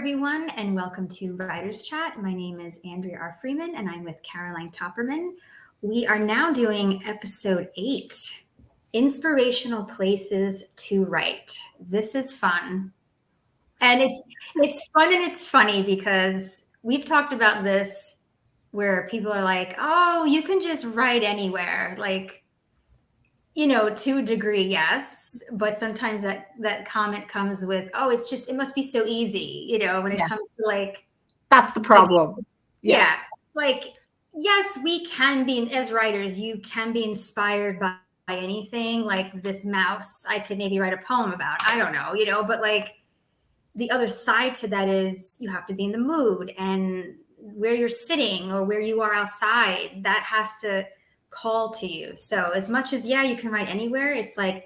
everyone, and welcome to Writers Chat. My name is Andrea R. Freeman, and I'm with Caroline Topperman. We are now doing episode 8, Inspirational Places to Write. This is fun. And it's fun and it's funny because we've talked about this where people are like, oh, you can just write anywhere. Like, to a degree, yes, but sometimes that comment comes with, oh, it must be so easy, when it comes to that's the problem. Yeah. Like, yes, we can be, as writers, you can be inspired by anything. Like this mouse, I could maybe write a poem about. I don't know, but like the other side to that is you have to be in the mood, and where you're sitting or where you are outside, that has to call to you. So as much as, you can write anywhere, it's like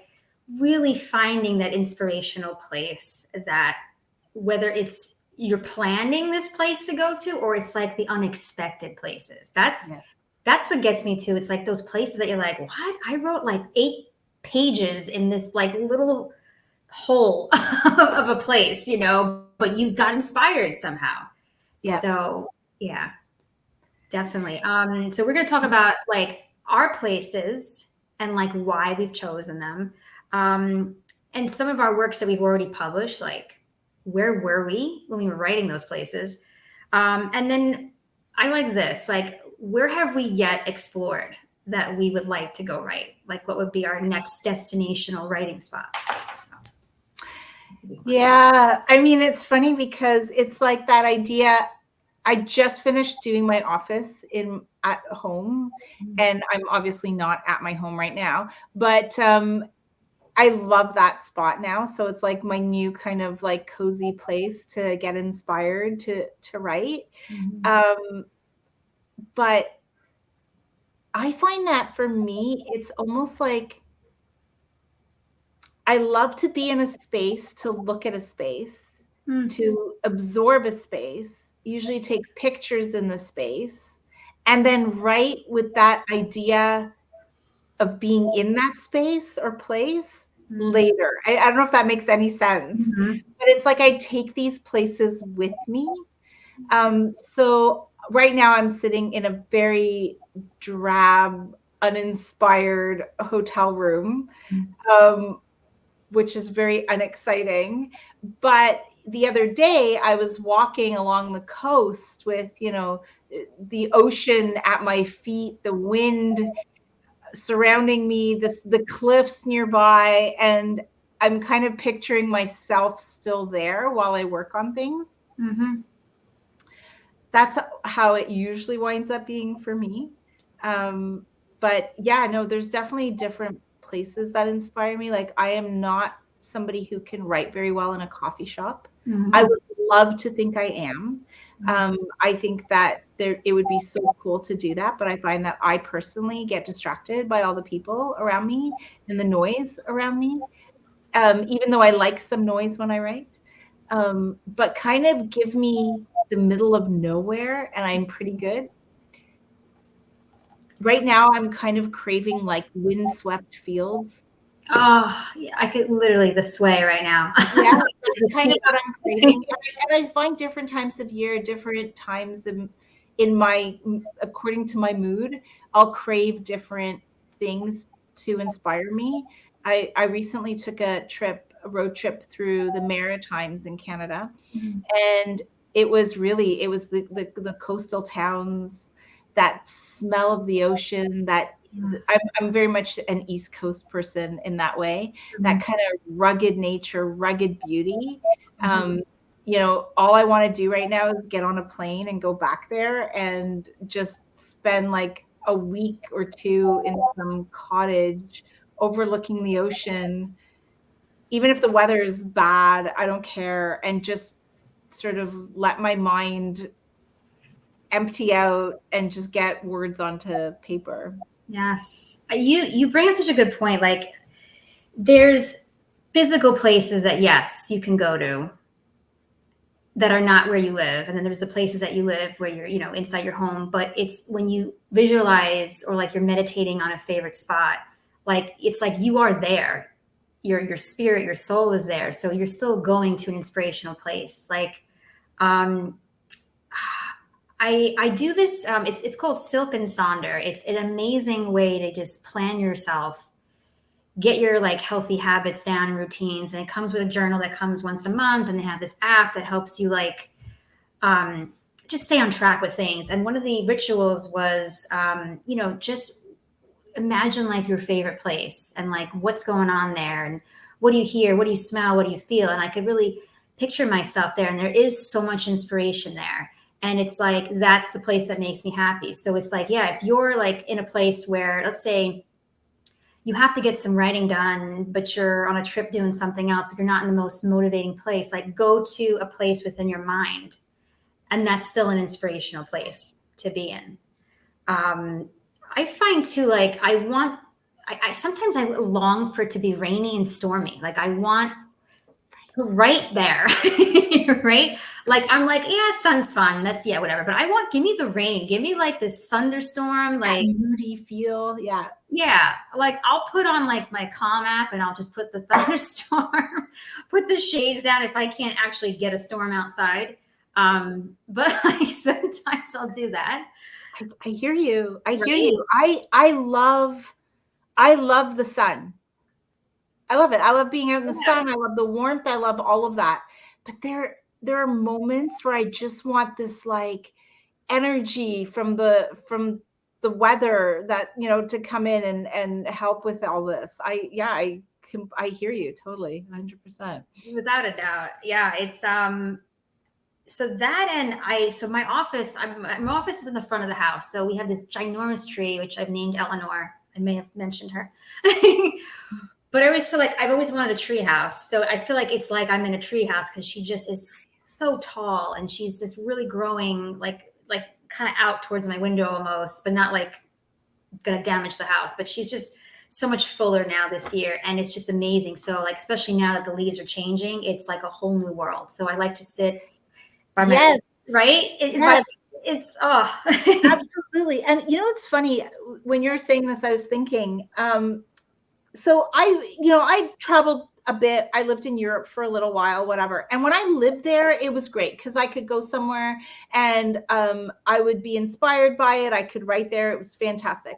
really finding that inspirational place, that whether it's you're planning this place to go to or it's like the unexpected places. That's what gets me too. It's like those places that you're like, what? I wrote like 8 pages in this like little hole of a place, but you got inspired somehow. Yeah. So definitely. So we're going to talk about like our places and like why we've chosen them. And some of our works that we've already published, like where were we when we were writing those places? And then I like this, like, where have we yet explored that we would like to go write? Like what would be our next destinational writing spot? Yeah. I mean, it's funny because it's like that idea. I just finished doing my office at home, and I'm obviously not at my home right now, but I love that spot now. So it's like my new kind of like cozy place to get inspired to write. But I find that for me, it's almost like I love to be in a space, to look at a space, to absorb a space, usually take pictures in the space, and then write with that idea of being in that space or place later. I don't know if that makes any sense, but it's like I take these places with me. So right now I'm sitting in a very drab, uninspired hotel room, which is very unexciting. But the other day I was walking along the coast with, the ocean at my feet, the wind surrounding me, the cliffs nearby, and I'm kind of picturing myself still there while I work on things. That's how it usually winds up being for me. But there's definitely different places that inspire me. Like I am not somebody who can write very well in a coffee shop. I would love to think I am. I think that it would be so cool to do that, but I find that I personally get distracted by all the people around me and the noise around me, even though I like some noise when I write. But kind of give me the middle of nowhere and I'm pretty good. Right now I'm kind of craving like windswept fields. Oh, yeah, I could literally the sway right now. Yeah, that's kind of what I'm craving. And I find different times of year, different times according to my mood, I'll crave different things to inspire me. I recently took a road trip through the Maritimes in Canada, and it was the coastal towns, that smell of the ocean, that I'm very much an East Coast person in that way, that kind of rugged nature, rugged beauty. All I want to do right now is get on a plane and go back there and just spend like a week or 2 in some cottage overlooking the ocean. Even if the weather is bad, I don't care, and just sort of let my mind empty out and just get words onto paper. Yes. You bring up such a good point. Like there's physical places that, yes, you can go to that are not where you live. And then there's the places that you live where you're, inside your home. But it's when you visualize or like you're meditating on a favorite spot, like it's like you are there. Your spirit, your soul is there. So you're still going to an inspirational place. Like Um, I do this. It's called Silk and Sonder. It's an amazing way to just plan yourself, get your like healthy habits down and routines. And it comes with a journal that comes once a month, and they have this app that helps you like um, just stay on track with things. And one of the rituals was, just imagine like your favorite place and like what's going on there and what do you hear, what do you smell, what do you feel. And I could really picture myself there, and there is so much inspiration there. And it's like that's the place that makes me happy. So it's like, yeah, if you're like in a place where, let's say, you have to get some writing done, but you're on a trip doing something else, but you're not in the most motivating place, like go to a place within your mind, and that's still an inspirational place to be in. um, I find too, like I sometimes I long for it to be rainy and stormy. Like I want to write there, right? Like I'm like, yeah, sun's fun. That's yeah, whatever. But I want, give me the rain. Give me like this thunderstorm. That Like moody feel. Yeah. yeah, like I'll put on like my Calm app and I'll just put the thunderstorm, put the shades down if I can't actually get a storm outside. But like sometimes I'll do that. I hear you. I hear Right? you. I love the sun. I love it. I love being out in the Yeah. sun. I love the warmth. I love all of that. But there are moments where I just want this like energy from the weather that, to come in and help with all this. I hear you totally 100%. Without a doubt. Yeah, it's so that, and so my office is in the front of the house. So we have this ginormous tree which I've named Eleanor. I may have mentioned her. But I always feel like I've always wanted a tree house. So I feel like it's like I'm in a tree house because she just is so tall and she's just really growing like kind of out towards my window almost, but not like gonna damage the house. But she's just so much fuller now this year, and it's just amazing. So like especially now that the leaves are changing, it's like a whole new world. So I like to sit by my Yes. right. Yes. It's oh Absolutely. And it's funny when you're saying this, I was thinking, so I traveled a bit. I lived in Europe for a little while, whatever. And when I lived there, it was great because I could go somewhere and I would be inspired by it. I could write there. It was fantastic.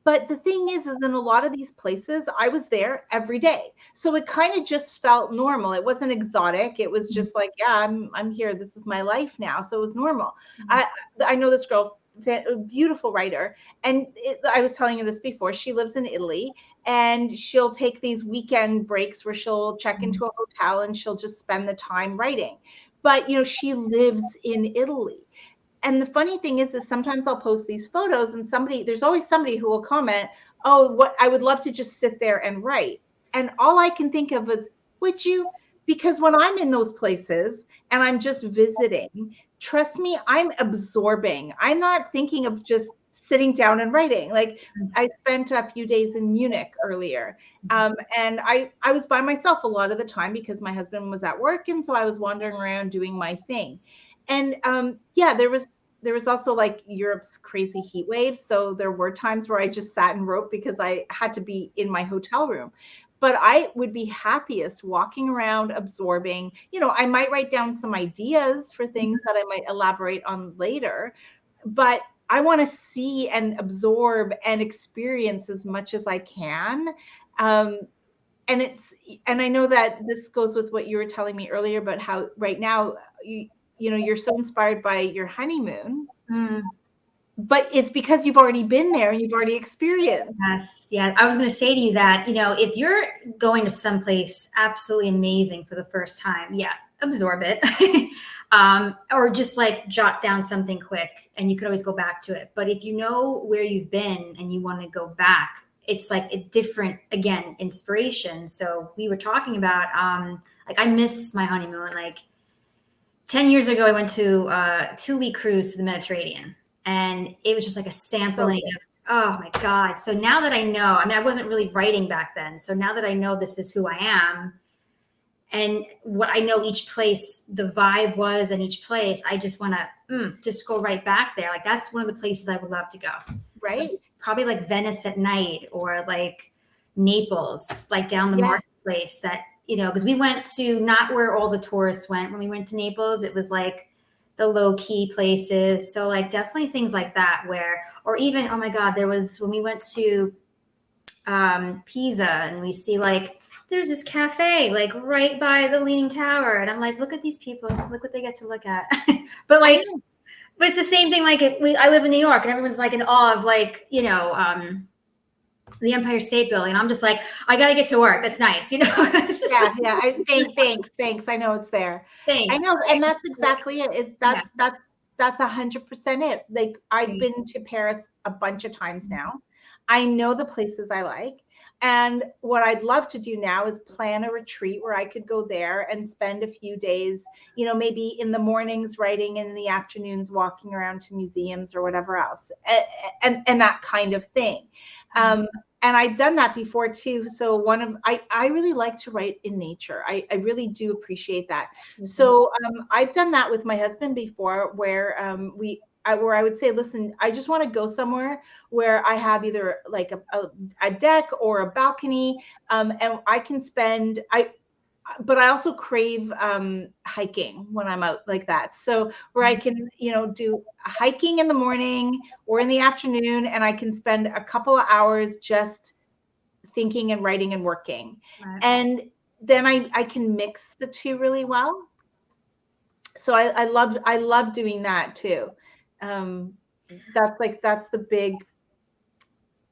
But the thing is in a lot of these places, I was there every day. So it kind of just felt normal. It wasn't exotic. It was just like, yeah, I'm here. This is my life now. So it was normal. I I know this girl, beautiful writer, and I was telling you this before. She lives in Italy, and she'll take these weekend breaks where she'll check into a hotel and she'll just spend the time writing. But she lives in Italy. And the funny thing is sometimes I'll post these photos and there's always somebody who will comment, oh, what I would love to just sit there and write. And all I can think of is, would you? Because when I'm in those places and I'm just visiting, trust me, I'm absorbing. I'm not thinking of just sitting down and writing. Like I spent a few days in Munich earlier. And I was by myself a lot of the time because my husband was at work. And so I was wandering around doing my thing. And yeah, there was also like Europe's crazy heat waves. So there were times where I just sat and wrote because I had to be in my hotel room. But I would be happiest walking around, absorbing. I might write down some ideas for things that I might elaborate on later, but I want to see and absorb and experience as much as I can. Um, and I know that this goes with what you were telling me earlier about how right now you're so inspired by your honeymoon, Mm. but it's because you've already been there and you've already experienced. Yes, yeah. I was going to say to you that, if you're going to someplace absolutely amazing for the first time, yeah, absorb it. Or just like jot down something quick and you could always go back to it. But if you know where you've been and you want to go back, it's like a different, again, inspiration. So we were talking about, like I miss my honeymoon. Like 10 years ago, I went to a 2-week cruise to the Mediterranean, and it was just like a So sampling of, oh my God. So now that I know, I mean, I wasn't really writing back then. So now that I know this is who I am and what I know each place, the vibe was in each place, I just want to just go right back there. Like that's one of the places I would love to go. So right. probably like Venice at night or like Naples, like down the Yeah. marketplace that, because we went to not where all the tourists went when we went to Naples. It was like the low key places. So like definitely things like that where, or even, oh my God, there was when we went to Pisa and we see like, there's this cafe like right by the Leaning Tower. And I'm like, look at these people, look what they get to look at. But like, but it's the same thing. Like I live in New York and everyone's like in awe of like, the Empire State Building. And I'm just like, I got to get to work. That's nice. Yeah. Thanks. I know it's there. Thanks. I know. And that's exactly it. That's 100% it. Like I've been to Paris a bunch of times now. I know the places I like. And what I'd love to do now is plan a retreat where I could go there and spend a few days, maybe in the mornings writing and in the afternoons walking around to museums or whatever else, and that kind of thing. And I've done that before too. So I really like to write in nature. I really do appreciate that. So I've done that with my husband before where where I would say, listen, I just want to go somewhere where I have either like a deck or a balcony, and I can but I also crave hiking when I'm out like that. So where I can, do hiking in the morning or in the afternoon, and I can spend a couple of hours just thinking and writing and working. Right. And then I can mix the two really well. So I love doing that too. That's the big,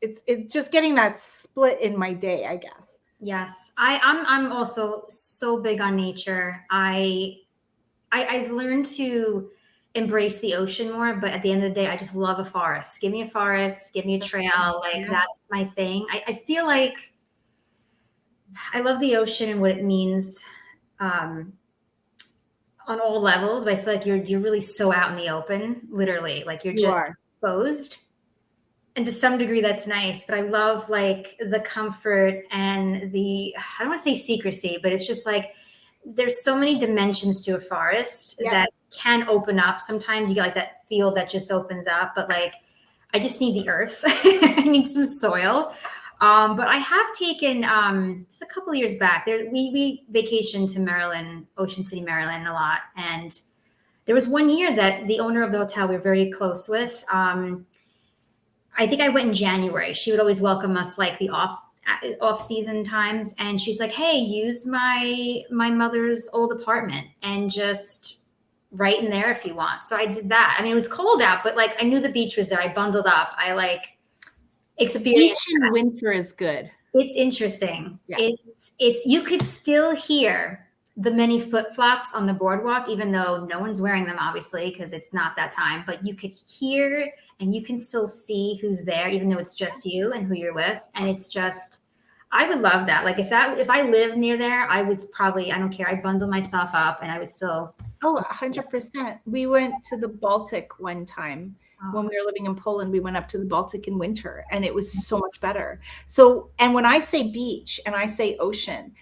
it's just getting that split in my day, I guess. Yes. I'm also so big on nature. I've learned to embrace the ocean more, but at the end of the day, I just love a forest. Give me a forest, give me a trail. Like that's my thing. I feel like I love the ocean and what it means on all levels, but I feel like you're really so out in the open, literally. Like you're just exposed. And to some degree that's nice, but I love like the comfort and I don't want to say secrecy, but it's just like there's so many dimensions to a forest that can open up. Sometimes you get like that field that just opens up, but like I just need the earth. I need some soil. But I have taken just a couple of years back there. We vacationed to Maryland, Ocean City, Maryland a lot. And there was one year that the owner of the hotel we were very close with, I think I went in January. She would always welcome us like the off season times. And she's like, hey, use my mother's old apartment and just write in there if you want. So I did that. I mean, it was cold out, but like I knew the beach was there. I bundled up. I like experienced the beach in winter is good. It's interesting. Yeah. It's you could still hear the many flip-flops on the boardwalk, even though no one's wearing them, obviously, because it's not that time, but you could hear and you can still see who's there, even though it's just you and who you're with. And it's just, I would love that. Like if I lived near there, I would probably, I don't care. I'd bundle myself up and I would still. Oh, 100%. We went to the Baltic one time. When we were living in Poland, we went up to the Baltic in winter and it was so much better. So, and when I say beach and I say ocean,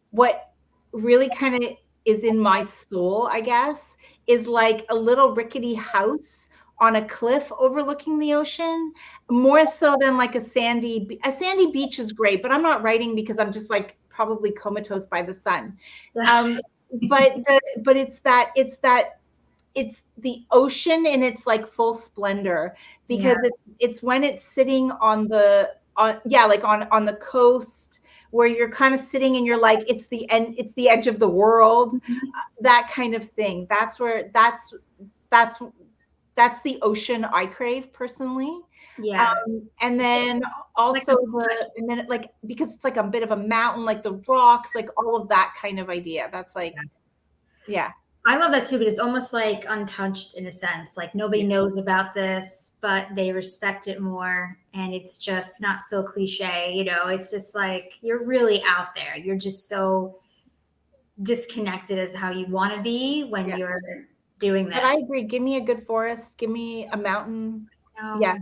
what really kind of is in my soul, I guess, is like a little rickety house on a cliff overlooking the ocean, more so than like a sandy beach is great, but I'm not writing because I'm just like probably comatose by the sun. But it's the ocean in its like full splendor, because it's when it's sitting on the coast where you're kind of sitting and you're like, it's the edge of the world, that kind of thing. That's the ocean I crave personally. Yeah. And then also because it's like a bit of a mountain, like the rocks, like all of that kind of idea. That's like, yeah. I love that too, but it's almost like untouched in a sense. Like nobody knows about this, but they respect it more. And it's just not so cliche, it's just like, you're really out there. You're just so disconnected as how you want to be when you're doing this. But I agree. Give me a good forest. Give me a mountain. Yeah.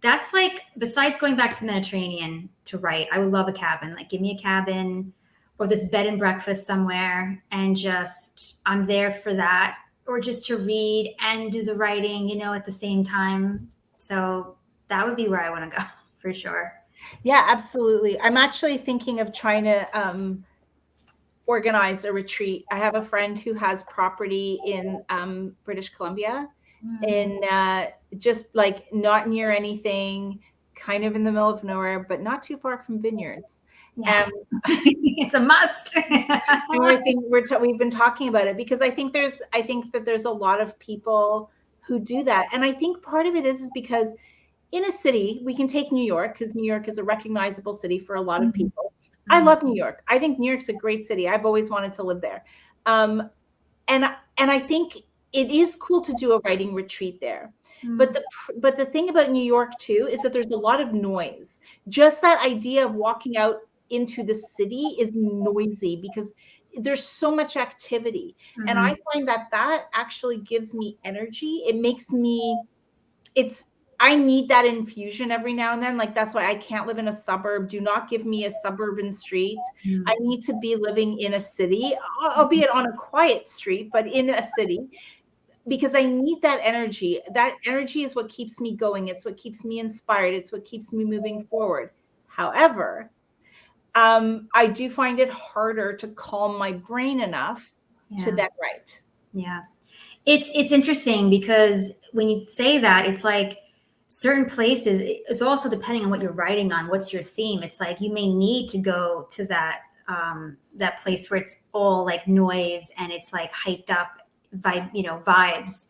That's like, besides going back to the Mediterranean to write, I would love a cabin. Like give me a cabin or this bed and breakfast somewhere, and just I'm there for that, or just to read and do the writing, at the same time. So that would be where I want to go for sure. Yeah, absolutely. I'm actually thinking of trying to organize a retreat. I have a friend who has property in British Columbia, and just like not near anything, kind of in the middle of nowhere, but not too far from vineyards. Yes. It's a must. And we've been talking about it because I think that there's a lot of people who do that. And I think part of it is because in a city, we can take New York, because New York is a recognizable city for a lot of people. I love New York. I think New York's a great city. I've always wanted to live there. And I think it is cool to do a writing retreat there. But the thing about New York too is that there's a lot of noise. Just that idea of walking out into the city is noisy because there's so much activity. And I find that actually gives me energy. It makes me, I need that infusion every now and then. Like, that's why I can't live in a suburb. Do not give me a suburban street. I need to be living in a city, albeit on a quiet street, but in a city, because I need that energy. That energy is what keeps me going. It's what keeps me inspired. It's what keeps me moving forward. However, I do find it harder to calm my brain enough to then write. Yeah. It's interesting because when you say that, it's like certain places, it's also depending on what you're writing on, what's your theme. It's like you may need to go to that place where it's all like noise and it's like hyped up vibes.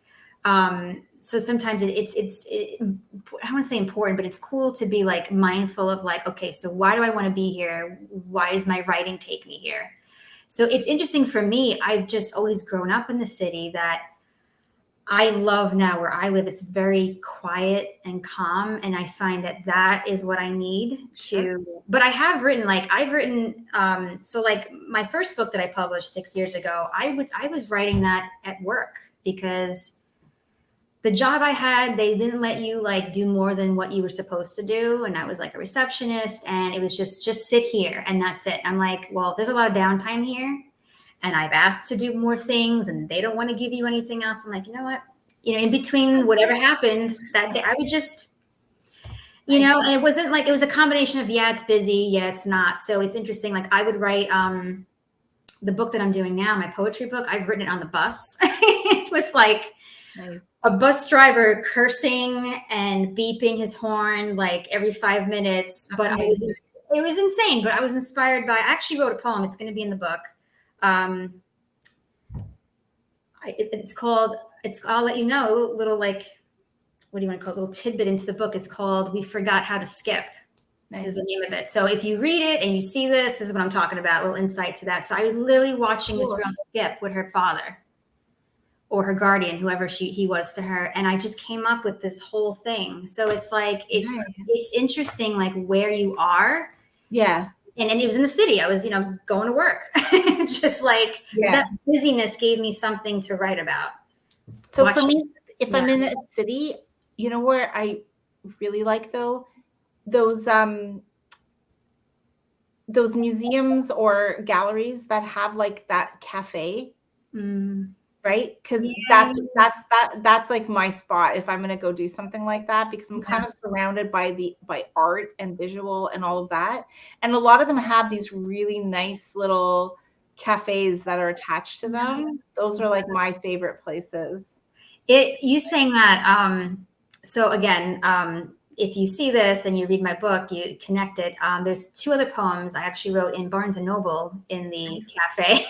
So sometimes it's I don't want to say important, but it's cool to be like mindful of like, okay, so why do I want to be here? Why does my writing take me here? So it's interesting for me. I've just always grown up in the city that I love now where I live. It's very quiet and calm. And I find that is what I need to, but I have written, so like my first book that I published 6 years ago, I was writing that at work because the job I had, they didn't let you like do more than what you were supposed to do. And I was like a receptionist and it was just sit here and that's it. I'm like, well, there's a lot of downtime here and I've asked to do more things and they don't want to give you anything else. I'm like, you know what, in between whatever happened that day, I would just, and it wasn't like, it was a combination of, yeah, it's busy. Yeah, it's not. So it's interesting. Like I would write, the book that I'm doing now, my poetry book, I've written it on the bus. It's with like, nice. A bus driver cursing and beeping his horn like every 5 minutes. But it was insane. But I was inspired by, I actually wrote a poem. It's going to be in the book. It's called, I'll let you know, little like, what do you want to call it? A little tidbit into the book. It's called We Forgot How to Skip. Nice. Is the name of it. So if you read it and you see this is what I'm talking about, a little insight to that. So I was literally watching this girl skip with her father or her guardian, whoever he was to her. And I just came up with this whole thing. So it's like, it's interesting, like where you are. Yeah. And it was in the city. I was, going to work. Just like, so that busyness gave me something to write about. So for me, if I'm in a city, where I really like though, those museums or galleries that have like that cafe, right? Because that's like my spot if I'm going to go do something like that, because I'm kind of surrounded by art and visual and all of that. And a lot of them have these really nice little cafes that are attached to them. Those are like my favorite places. You saying that, so again, if you see this and you read my book, you connect it. There's 2 other poems I actually wrote in Barnes and Noble in the cafe.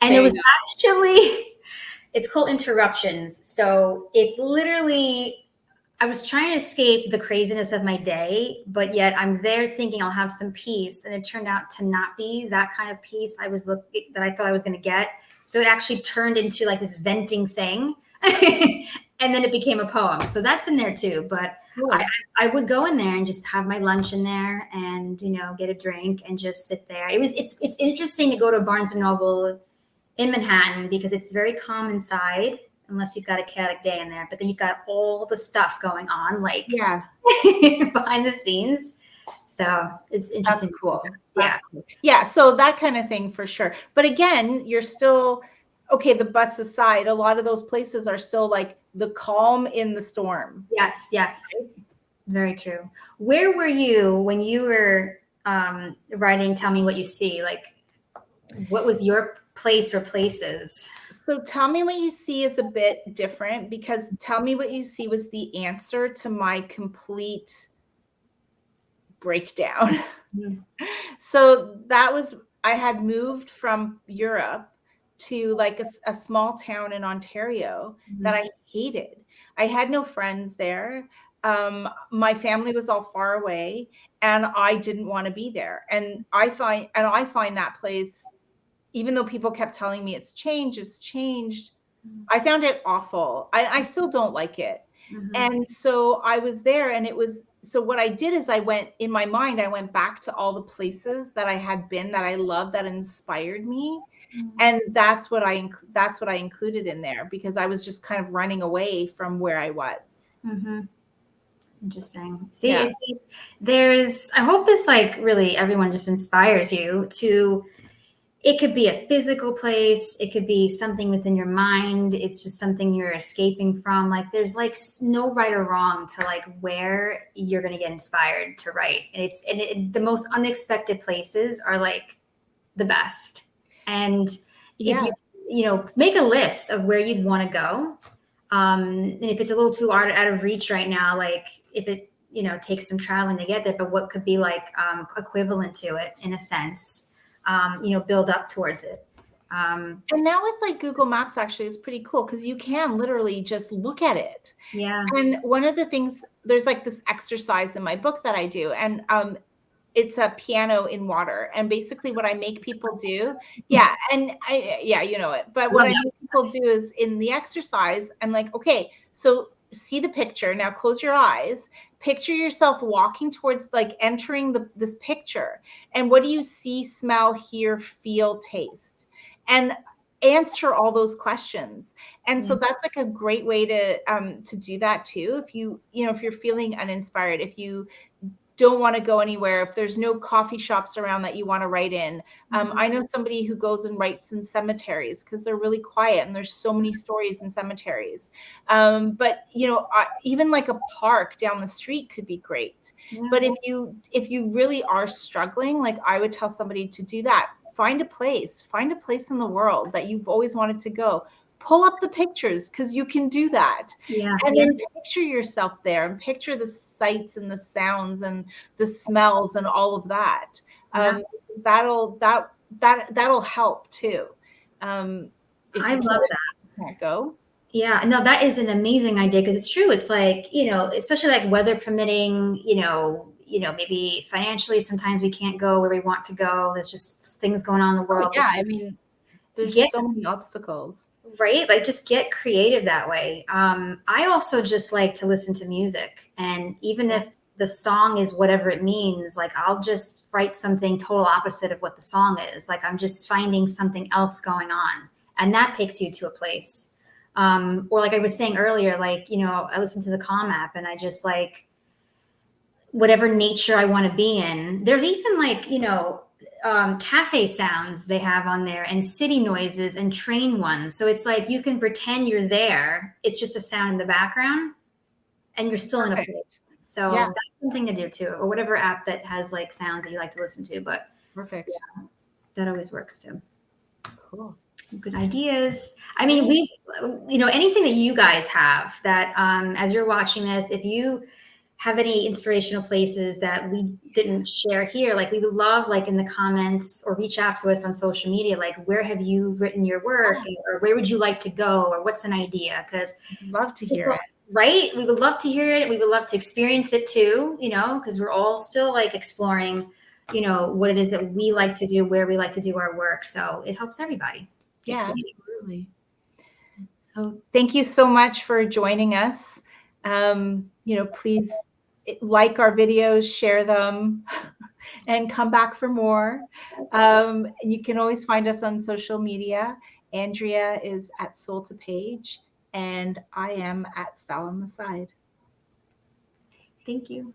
And it was actually, it's called Interruptions. So it's literally, I was trying to escape the craziness of my day, but yet I'm there thinking I'll have some peace. And it turned out to not be that kind of peace that I thought I was going to get. So it actually turned into like this venting thing. And then it became a poem. So that's in there too. But cool. I would go in there and just have my lunch in there and, get a drink and just sit there. It's interesting to go to Barnes and Noble in Manhattan because it's very calm inside unless you've got a chaotic day in there. But then you've got all the stuff going on, like behind the scenes. So it's interesting. That's cool. That's cool. Yeah. So that kind of thing for sure. But again, you're still, okay, the bus aside, a lot of those places are still like the calm in the storm. Yes. Very true. Where were you when you were writing Tell Me What You See? Like, What was your place or places? So tell me what you see is a bit different, because tell me what you see was the answer to my complete breakdown. Mm-hmm. So that was, I had moved from Europe to like a small town in Ontario that I hated. I had no friends there. My family was all far away, and I didn't want to be there. And I find that place, even though people kept telling me it's changed, I found it awful. I still don't like it. Mm-hmm. And so I was there, and so what I did is I went in my mind, I went back to all the places that I had been that I loved, that inspired me. And that's what I included in there, because I was just kind of running away from where I was. Mm-hmm. Interesting. See, Yeah. I hope this like really everyone just inspires you to, it could be a physical place. It could be something within your mind. It's just something you're escaping from. Like there's like no right or wrong to like where you're going to get inspired to write. And the most unexpected places are like the best. And if you make a list of where you'd want to go, and if it's a little too out of reach right now, like if it takes some traveling to get there, but what could be like equivalent to it in a sense, build up towards it. And now with like Google Maps, actually, it's pretty cool because you can literally just look at it. Yeah. And one of the things, there's like this exercise in my book that I do, and it's a piano in water. And basically what I make people do, you know it. But what I make people do is, in the exercise, I'm like, okay, so see the picture. Now close your eyes. Picture yourself walking towards, like entering this picture. And what do you see, smell, hear, feel, taste? And answer all those questions. And so that's like a great way to do that too. If if you're feeling uninspired, if you don't want to go anywhere, if there's no coffee shops around that you want to write in. I know somebody who goes and writes in cemeteries because they're really quiet and there's so many stories in cemeteries. But even like a park down the street could be great. Yeah. But if you really are struggling, like I would tell somebody to do that. Find a place in the world that you've always wanted to go. Pull up the pictures, because you can do that. Yeah. And then picture yourself there, and picture the sights and the sounds and the smells and all of that. That'll help too. I love that. Can't go. Yeah, no, that is an amazing idea, because it's true. It's like, especially like weather permitting, maybe financially, sometimes we can't go where we want to go. There's just things going on in the world. Yeah, I mean, there's so many obstacles. Right? Like just get creative that way. I also just like to listen to music. And even if the song is whatever it means, like I'll just write something total opposite of what the song is. Like I'm just finding something else going on. And that takes you to a place. Or like I was saying earlier, like, I listen to the Calm app and I just like whatever nature I want to be in. There's even like, cafe sounds they have on there, and city noises and train ones. So it's like you can pretend you're there. It's just a sound in the background and you're still in a place. So that's something to do too, or whatever app that has like sounds that you like to listen to. But perfect. Yeah, that always works too. Cool. Good ideas. I mean, anything that you guys have that, as you're watching this, if you have any inspirational places that we didn't share here, like we would love, like in the comments, or reach out to us on social media, like where have you written your work, or where would you like to go, or what's an idea? Because love to hear it. Right? We would love to hear it. We would love to experience it too, because we're all still like exploring, what it is that we like to do, where we like to do our work. So it helps everybody. Yeah, absolutely. So thank you so much for joining us. Please like our videos, share them, and come back for more. You can always find us on social media. Andrea is at Soul to Page, and I am at Style on the Side. Thank you.